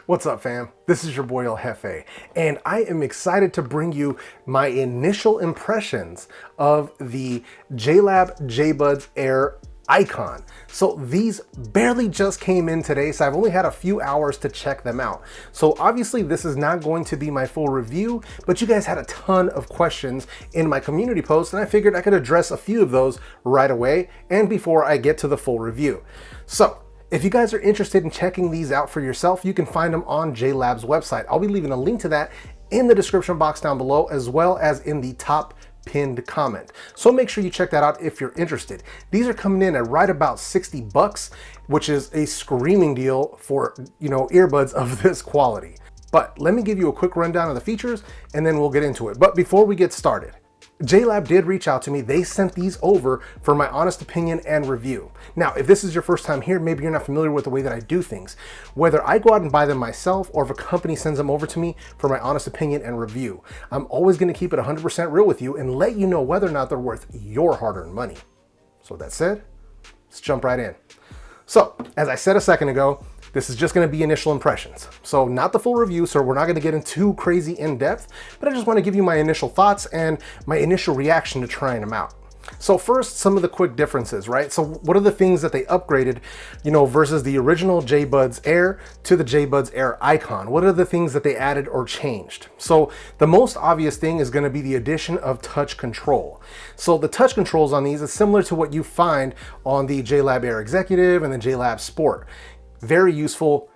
What's up, fam? This is your boy JEFE, and I am excited to bring you my initial impressions of the Jlab Jbuds Air Icon. So these barely just came in today, so I've only had a few hours to check them out. So obviously this is not going to be my full review, but you guys had a ton of questions in my community post, and I figured I could address a few of those right away and before I get to the full review. So if you guys are interested in checking these out for yourself, you can find them on Jlab's website. I'll be leaving a link to that in the description box down below, as well as in the top pinned comment. So make sure you check that out if you're interested. These are coming in at right about 60 bucks, which is a screaming deal for, earbuds of this quality. But let me give you a quick rundown of the features and then we'll get into it. But before we get started, Jlab did reach out to me. They sent these over for my honest opinion and review. Now, if this is your first time here, maybe you're not familiar with the way that I do things. Whether I go out and buy them myself or if a company sends them over to me for my honest opinion and review, I'm always going to keep it 100% real with you and let you know whether or not they're worth your hard-earned money. So with that said, let's jump right in. So, as I said a second ago, this is just going to be initial impressions. So not the full review, so we're not going to get into too crazy in depth, but I just want to give you my initial thoughts and my initial reaction to trying them out. So first, some of the quick differences, right? So what are the things that they upgraded, versus the original Jbuds Air to the Jbuds Air Icon? What are the things that they added or changed? So the most obvious thing is going to be the addition of touch control. So the touch controls on these is similar to what you find on the Jlab Air Executive and the Jlab Sport. Very useful,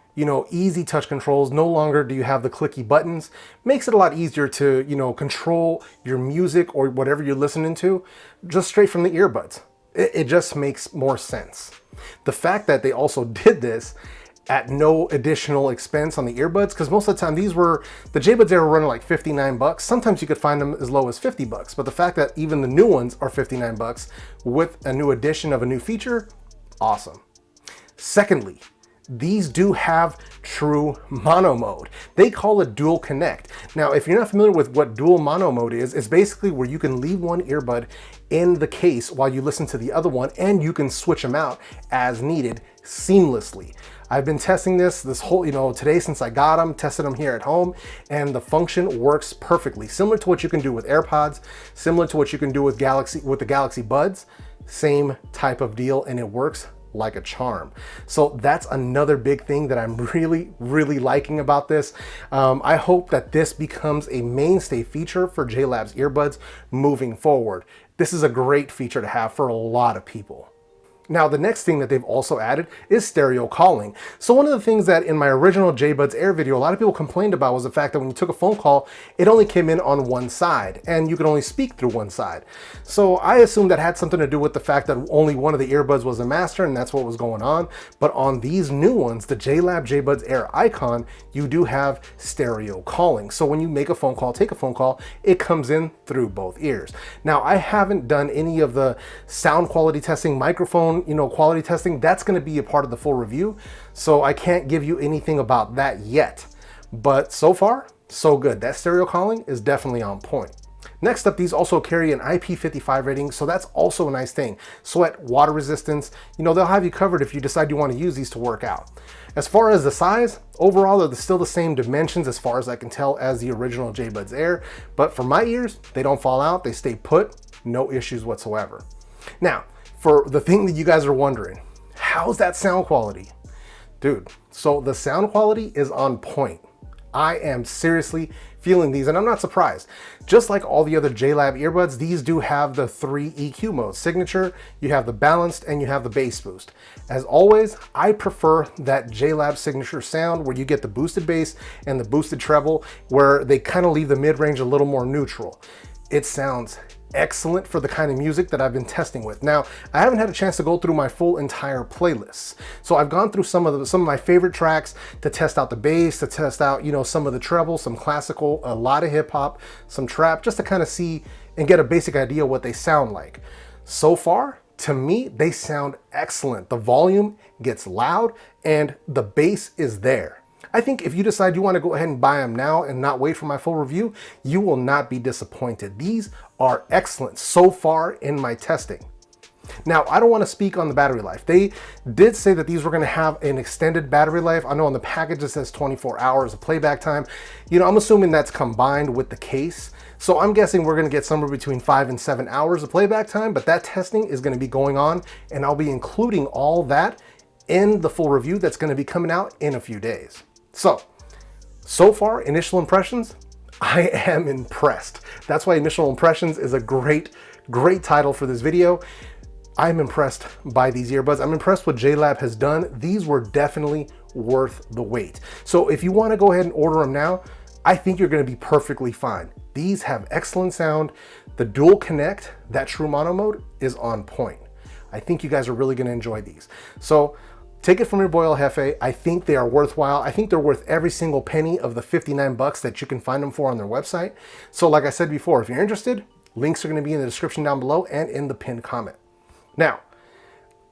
easy touch controls. No longer do you have the clicky buttons. Makes it a lot easier to, control your music or whatever you're listening to just straight from the earbuds. It just makes more sense. The fact that they also did this at no additional expense on the earbuds, because most of the time the Jbuds Air were running like 59 bucks. Sometimes you could find them as low as 50 bucks, but the fact that even the new ones are 59 bucks with a new addition of a new feature, awesome. Secondly, these do have true mono mode. They call it dual connect. Now, if you're not familiar with what dual mono mode is, it's basically where you can leave one earbud in the case while you listen to the other one, and you can switch them out as needed seamlessly. I've been testing this whole, today since I got them, tested them here at home, and the function works perfectly. Similar to what you can do with AirPods, similar to what you can do with the Galaxy Buds, same type of deal, and it works like a charm. So that's another big thing that I'm really liking about this. I hope that this becomes a mainstay feature for Jlab's earbuds moving forward. This is a great feature to have for a lot of people. Now, the next thing that they've also added is stereo calling. So one of the things that in my original Jbuds Air video, a lot of people complained about was the fact that when you took a phone call, it only came in on one side and you could only speak through one side. So I assumed that had something to do with the fact that only one of the earbuds was a master and that's what was going on. But on these new ones, the Jlab Jbuds Air Icon, you do have stereo calling. So when you make a phone call, take a phone call, it comes in through both ears. Now, I haven't done any of the sound quality testing, microphone quality testing. That's going to be a part of the full review, so I can't give you anything about that yet, but so far so good. That stereo calling is definitely on point. Next up, these also carry an IP55 rating, so that's also a nice thing. Sweat, water resistance, they'll have you covered if you decide you want to use these to work out. As far as the size, overall they're still the same dimensions as far as I can tell as the original Jbuds Air, but for my ears, they don't fall out, they stay put, no issues whatsoever. Now, for the thing that you guys are wondering, how's that sound quality? Dude, so the sound quality is on point. I am seriously feeling these, and I'm not surprised. Just like all the other Jlab earbuds, these do have the 3 EQ modes: signature, you have the balanced, and you have the bass boost. As always, I prefer that Jlab signature sound where you get the boosted bass and the boosted treble, where they kind of leave the mid-range a little more neutral. It sounds excellent for the kind of music that I've been testing with. Now, I haven't had a chance to go through my full entire playlists. So I've gone through some of my favorite tracks to test out the bass, to test out, some of the treble, some classical, a lot of hip hop, some trap, just to kind of see and get a basic idea what they sound like. So far, to me, they sound excellent. The volume gets loud and the bass is there. I think if you decide you want to go ahead and buy them now and not wait for my full review, you will not be disappointed. These are excellent so far in my testing. Now, I don't want to speak on the battery life. They did say that these were going to have an extended battery life. I know on the package it says 24 hours of playback time. You know, I'm assuming that's combined with the case. So I'm guessing we're going to get somewhere between 5 and 7 hours of playback time, but that testing is going to be going on, and I'll be including all that in the full review that's going to be coming out in a few days. So far, initial impressions, I am impressed. That's why initial impressions is a great title for this video. I'm impressed by these earbuds. I'm impressed what JLab has done. These were definitely worth the wait. So if you want to go ahead and order them now, I think you're going to be perfectly fine. These have excellent sound. The dual connect, that true mono mode, is on point. I think you guys are really going to enjoy these. So take it from your boy El Jefe. I think they are worthwhile. I think they're worth every single penny of the 59 bucks that you can find them for on their website. So like I said before, if you're interested, links are going to be in the description down below and in the pinned comment. Now,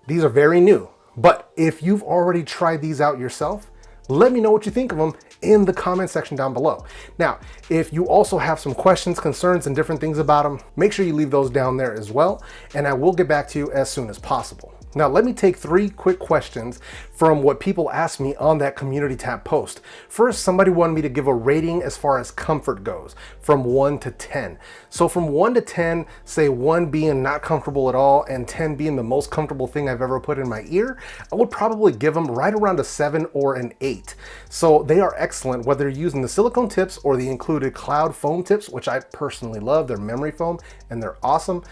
these are very new, but if you've already tried these out yourself, let me know what you think of them in the comment section down below. Now, if you also have some questions, concerns, and different things about them, make sure you leave those down there as well, and I will get back to you as soon as possible. Now, let me take 3 quick questions from what people asked me on that community tab post. First, somebody wanted me to give a rating as far as comfort goes, from 1 to 10. So from 1 to 10, say 1 being not comfortable at all and 10 being the most comfortable thing I've ever put in my ear, I would probably give them right around a 7 or an 8. So they are excellent, whether you're using the silicone tips or the included cloud foam tips, which I personally love. They're memory foam and they're awesome.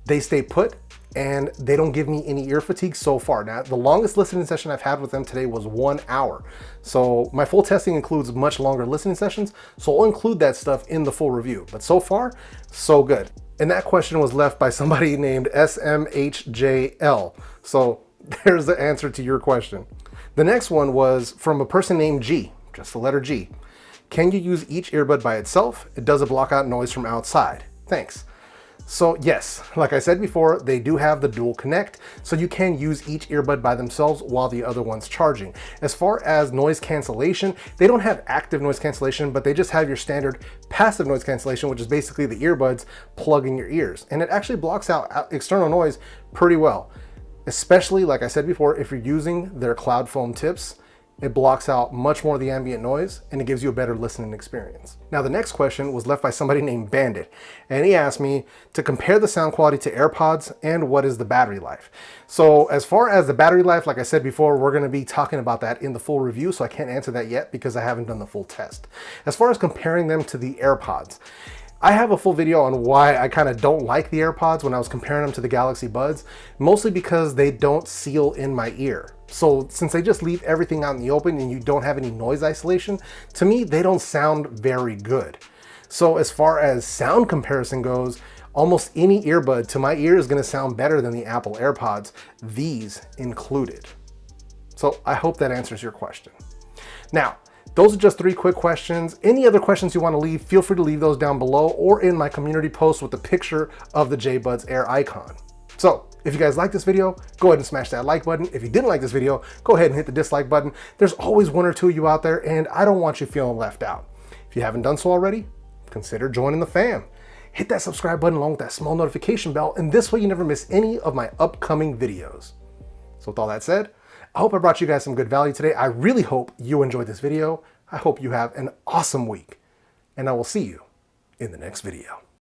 They stay put, and they don't give me any ear fatigue so far. Now, the longest listening session I've had with them today was 1 hour. So my full testing includes much longer listening sessions, so I'll include that stuff in the full review. But so far, so good. And that question was left by somebody named SMHJL. So there's the answer to your question. The next one was from a person named G, just the letter G. Can you use each earbud by itself? Does it block out noise from outside? Thanks. So yes, like I said before, they do have the dual connect, so you can use each earbud by themselves while the other one's charging. As far as noise cancellation, they don't have active noise cancellation, but they just have your standard passive noise cancellation, which is basically the earbuds plug in your ears. And it actually blocks out external noise pretty well, especially, like I said before, if you're using their cloud foam tips. It blocks out much more of the ambient noise and it gives you a better listening experience. Now, the next question was left by somebody named Bandit, and he asked me to compare the sound quality to AirPods and what is the battery life. So as far as the battery life, like I said before, we're going to be talking about that in the full review, so I can't answer that yet because I haven't done the full test. As far as comparing them to the AirPods, I have a full video on why I kind of don't like the AirPods when I was comparing them to the Galaxy Buds, mostly because they don't seal in my ear. So since they just leave everything out in the open and you don't have any noise isolation, to me, they don't sound very good. So as far as sound comparison goes, almost any earbud to my ear is going to sound better than the Apple AirPods, these included. So I hope that answers your question. Now, those are just 3 quick questions. Any other questions you want to leave, feel free to leave those down below or in my community post with the picture of the JBuds Air Icon. So if you guys like this video, go ahead and smash that like button. If you didn't like this video, go ahead and hit the dislike button. There's always 1 or 2 of you out there, and I don't want you feeling left out. If you haven't done so already, consider joining the fam. Hit that subscribe button along with that small notification bell, and this way you never miss any of my upcoming videos. So with all that said, I hope I brought you guys some good value today. I really hope you enjoyed this video. I hope you have an awesome week, and I will see you in the next video.